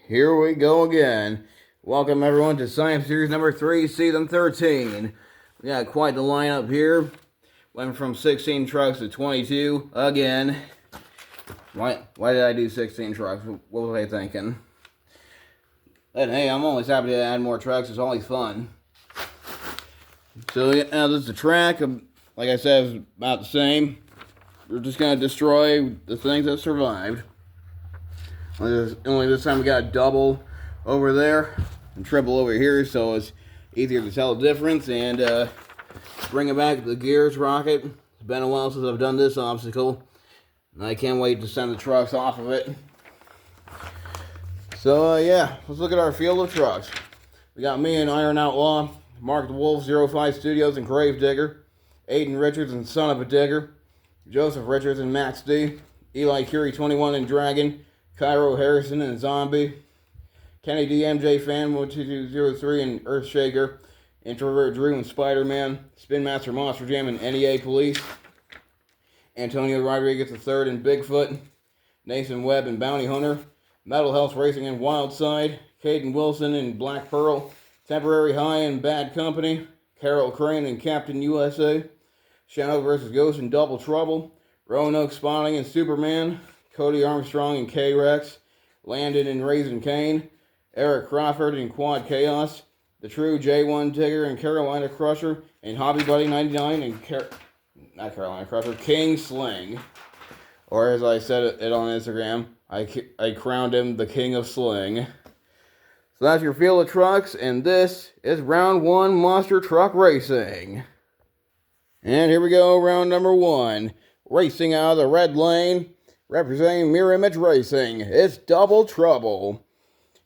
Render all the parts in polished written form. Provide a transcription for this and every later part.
here we go again. Welcome everyone to Science Series number 3, Season 13. We got quite the lineup here. Went from 16 trucks to 22 again. Why did I do 16 trucks? What was I thinking? And hey, I'm always happy to add more trucks. It's always fun. So yeah, this is the track. Like I said, it's about the same. We're just going to destroy the things that survived. Only this time we got double over there and triple over here, so it's easier to tell the difference. And bring it back to the Gears rocket. It's been a while since I've done this obstacle, and I can't wait to send the trucks off of it. So yeah, let's look at our field of trucks. We got me and Iron Outlaw, Mark the Wolf 05 Studios and Grave Digger, Aiden Richards and Son of a Digger, Joseph Richards and Max D, Eli Curie 21 and Dragon, Cairo Harrison and Zombie, Kenny D, MJ Fan 1203 and Earthshaker, Introvert Drew and Spider-Man, Spin Master Monster Jam and NEA Police, Antonio Rodriguez III and Bigfoot, Nathan Webb and Bounty Hunter, Metal Health Racing and Wildside, Caden Wilson and Black Pearl, Temporary High and Bad Company, Carol Crane and Captain USA, Shadow vs. Ghost and Double Trouble, Roanoke Spawning and Superman, Cody Armstrong and K-Rex, Landon and Raisin Kane, Eric Crawford and Quad Chaos, The True J1 Digger and Carolina Crusher, and Hobby Buddy 99 and not Carolina Crusher, King Sling. Or as I said it on Instagram, I crowned him the King of Sling. So that's your field of trucks, and this is round 1 Monster Truck Racing. And here we go, round number 1. Racing out of the red lane, representing Mirror Image Racing, it's Double Trouble.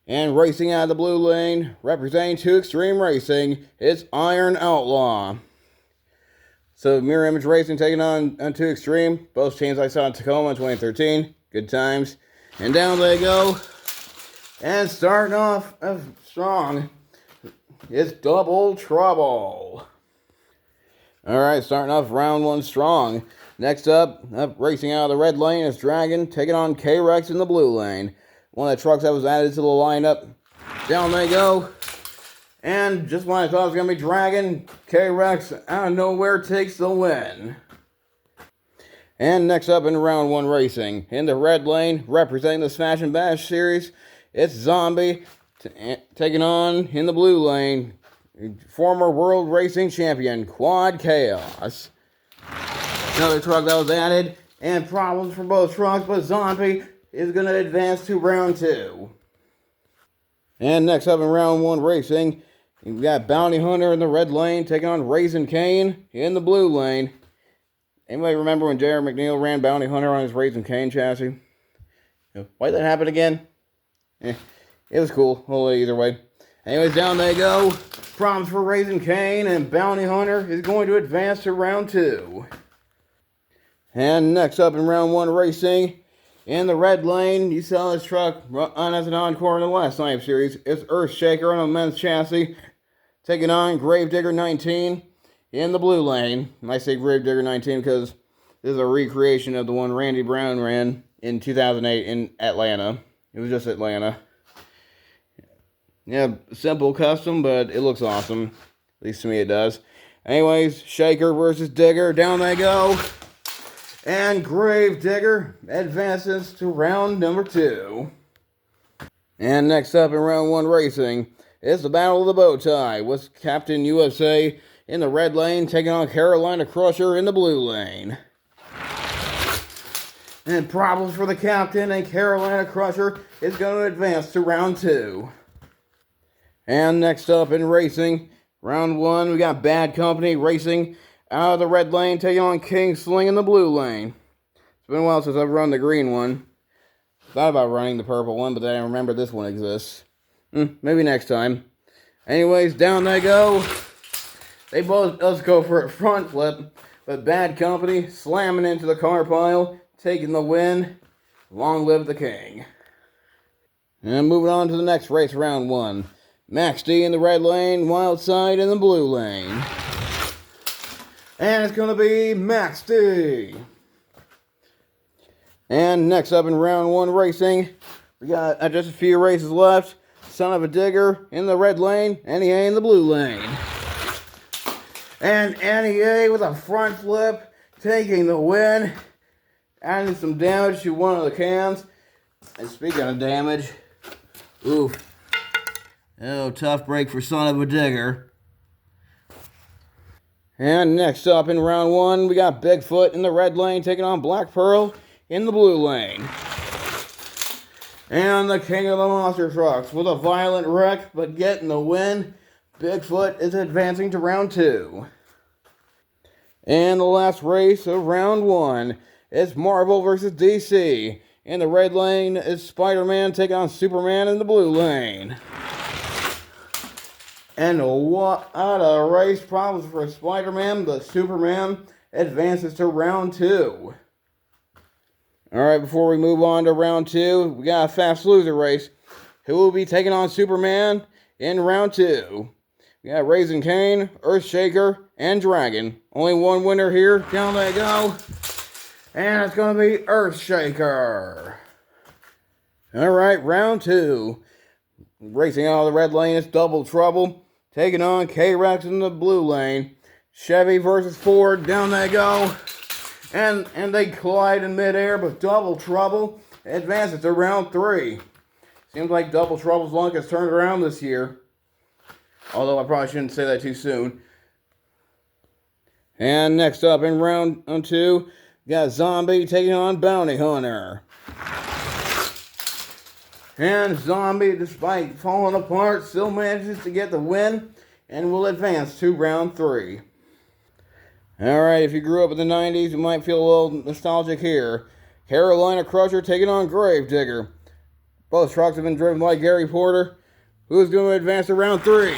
And racing out of the blue lane, representing 2 Extreme Racing, it's Iron Outlaw. So Mirror Image Racing taking on 2 Extreme, both teams I saw in Tacoma in 2013, good times. And down they go, and starting off strong, it's Double Trouble. Alright, starting off round 1 strong. Next up, racing out of the red lane is Dragon, taking on K-Rex in the blue lane. One of the trucks that was added to the lineup. Down they go. And just when I thought it was going to be Dragon, K-Rex out of nowhere takes the win. And next up in round 1 racing, in the red lane, representing the Smash and Bash series, it's Zombie, taking on, in the blue lane, former World Racing Champion, Quad Chaos. Another truck that was added, and problems for both trucks, but Zombie is going to advance to round 2. And next up in round 1 racing, you've got Bounty Hunter in the red lane, taking on Raisin Kane in the blue lane. Anybody remember when J.R. McNeil ran Bounty Hunter on his Raisin Kane chassis? Why did that happen again? It was cool. Well, either way. Anyways, down they go. Problems for Raisin Kane, and Bounty Hunter is going to advance to round 2. And next up in round 1 racing, in the red lane, you saw this truck run as an encore in the last Snipe series. It's Earthshaker on a men's chassis, taking on Gravedigger 19 in the blue lane. I say Gravedigger 19 because this is a recreation of the one Randy Brown ran in 2008 in Atlanta. It was just Atlanta. Yeah, simple custom, but it looks awesome. At least to me it does. Anyways, Shaker versus Digger. Down they go. And Gravedigger advances to round number 2. And next up in round 1 racing is the Battle of the Bow Tie with Captain USA in the red lane taking on Carolina Crusher in the blue lane. And problems for the Captain, and Carolina Crusher is going to advance to round 2. And next up in racing, round 1, we got Bad Company racing out of the red lane, taking on King Sling in the blue lane. It's been a while since I've run the green one. Thought about running the purple one, but then I remember this one exists. Maybe next time. Anyways, down they go. They both does go for a front flip, but Bad Company slamming into the car pile, taking the win. Long live the King. And moving on to the next race, round 1. Max D in the red lane, Wildside in the blue lane. And it's going to be Max D. And next up in round 1 racing, We got just a few races left. Son of a Digger in the red lane, NEA in the blue lane. And NEA with a front flip, taking the win. Adding some damage to one of the cans. And speaking of damage, oof. Oh, tough break for Son of a Digger. And next up in round one, we got Bigfoot in the red lane taking on Black Pearl in the blue lane. And the king of the monster trucks with a violent wreck, but getting the win. Bigfoot is advancing to round two. And the last race of round one is Marvel versus DC. In the red lane is Spider-Man taking on Superman in the blue lane. And what a race. Problems for Spider-Man, but Superman advances to round two. Alright, before we move on to round two, we got a fast loser race. Who will be taking on Superman in round two? We got Raising Cane, Earthshaker, and Dragon. Only one winner here. Down they go. And it's going to be Earthshaker. Alright, round two. Racing out of the red lane is Double Trouble. Taking on K-Rex in the blue lane. Chevy versus Ford. Down they go. And they collide in midair, but Double Trouble advances to round three. Seems like Double Trouble's luck has turned around this year. Although I probably shouldn't say that too soon. And next up in round two, we got Zombie taking on Bounty Hunter. And Zombie, despite falling apart, still manages to get the win and will advance to round three. Alright, if you grew up in the 90s, you might feel a little nostalgic here. Carolina Crusher taking on Gravedigger. Both trucks have been driven by Gary Porter, who's going to advance to round three.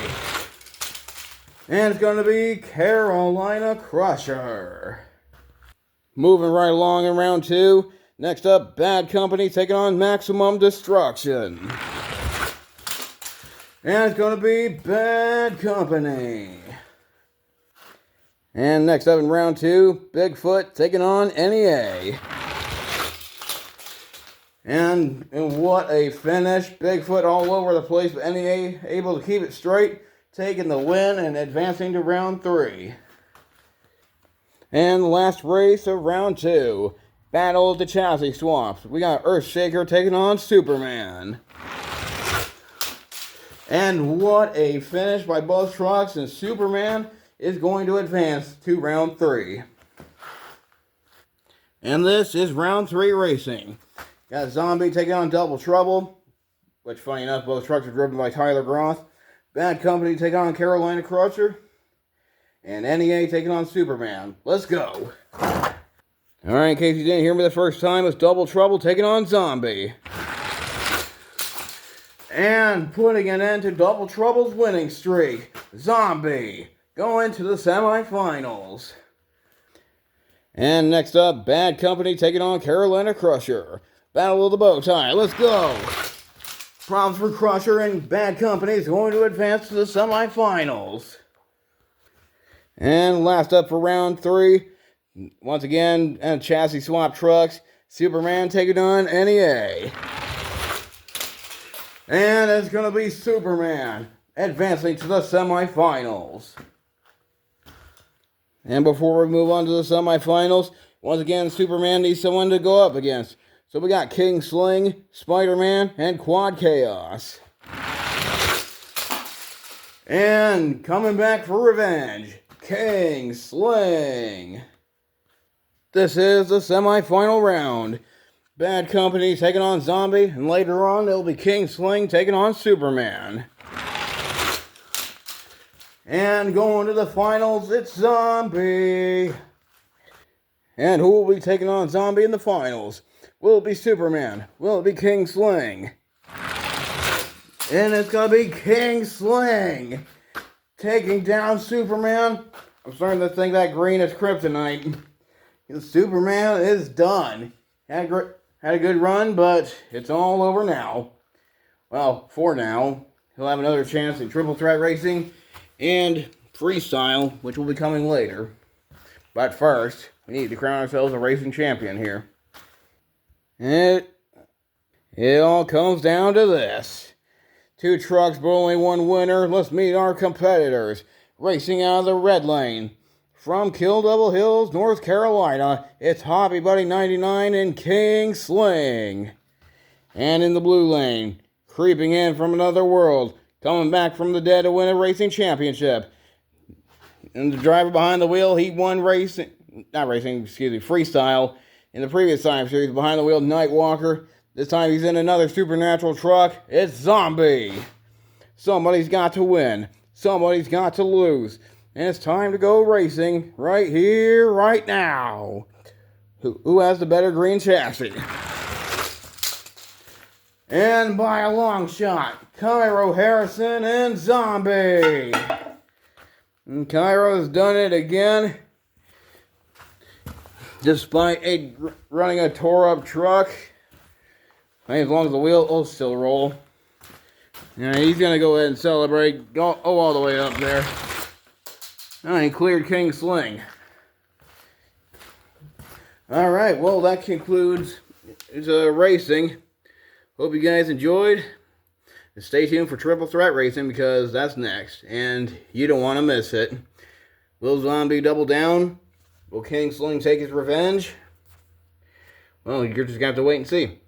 And it's going to be Carolina Crusher. Moving right along in round two. Next up, Bad Company taking on Maximum Destruction. And it's going to be Bad Company. And next up in round two, Bigfoot taking on NEA. And what a finish. Bigfoot all over the place, but NEA able to keep it straight, taking the win and advancing to round three. And the last race of round two, Battle of the Chassis Swaps. We got Earthshaker taking on Superman. And what a finish by both trucks, and Superman is going to advance to round three. And this is round three racing. Got Zombie taking on Double Trouble, which funny enough, both trucks are driven by Tyler Groth. Bad Company taking on Carolina Crusher. And NEA taking on Superman. Let's go. Alright, in case you didn't hear me the first time, it's Double Trouble taking on Zombie. And putting an end to Double Trouble's winning streak, Zombie going to the semifinals. And next up, Bad Company taking on Carolina Crusher. Battle of the Bow Tie. Let's go. Problems for Crusher, and Bad Company is going to advance to the semifinals. And last up for round three, once again, chassis swap trucks. Superman taking on NEA. And it's going to be Superman advancing to the semifinals. And before we move on to the semifinals, once again, Superman needs someone to go up against. So we got King Sling, Spider-Man, and Quad Chaos. And coming back for revenge, King Sling. This is the semifinal round. Bad Company taking on Zombie, and later on it'll be King Sling taking on Superman. And going to the finals, it's Zombie. And who will be taking on Zombie in the finals? Will it be Superman? Will it be King Sling? And it's going to be King Sling taking down Superman. I'm starting to think that green is kryptonite. Superman is done. Had a good run, but it's all over now. Well, for now. He'll have another chance in triple threat racing and freestyle, which will be coming later. But first, we need to crown ourselves a racing champion here. It all comes down to this. 2 trucks, but only 1 winner. Let's meet our competitors. Racing out of the red lane. From Kill Double Hills, North Carolina, it's Hobby Buddy 99 and King Sling. And in the blue lane, creeping in from another world, coming back from the dead to win a racing championship. And the driver behind the wheel, he won freestyle in the previous time series. Behind the wheel, Nightwalker. This time he's in another supernatural truck. It's Zombie. Somebody's got to win. Somebody's got to lose. And it's time to go racing right here, right now. Who has the better green chassis? And by a long shot, Cairo Harrison and Zombie. And Cairo's done it again. Despite running a tore-up truck. As long as the wheel will still roll. And he's going to go ahead and celebrate. Go all the way up there. And he cleared King Sling. Alright, well that concludes racing. Hope you guys enjoyed. Stay tuned for Triple Threat Racing because that's next. And you don't want to miss it. Will Zombie double down? Will King Sling take his revenge? Well, you're just going to have to wait and see.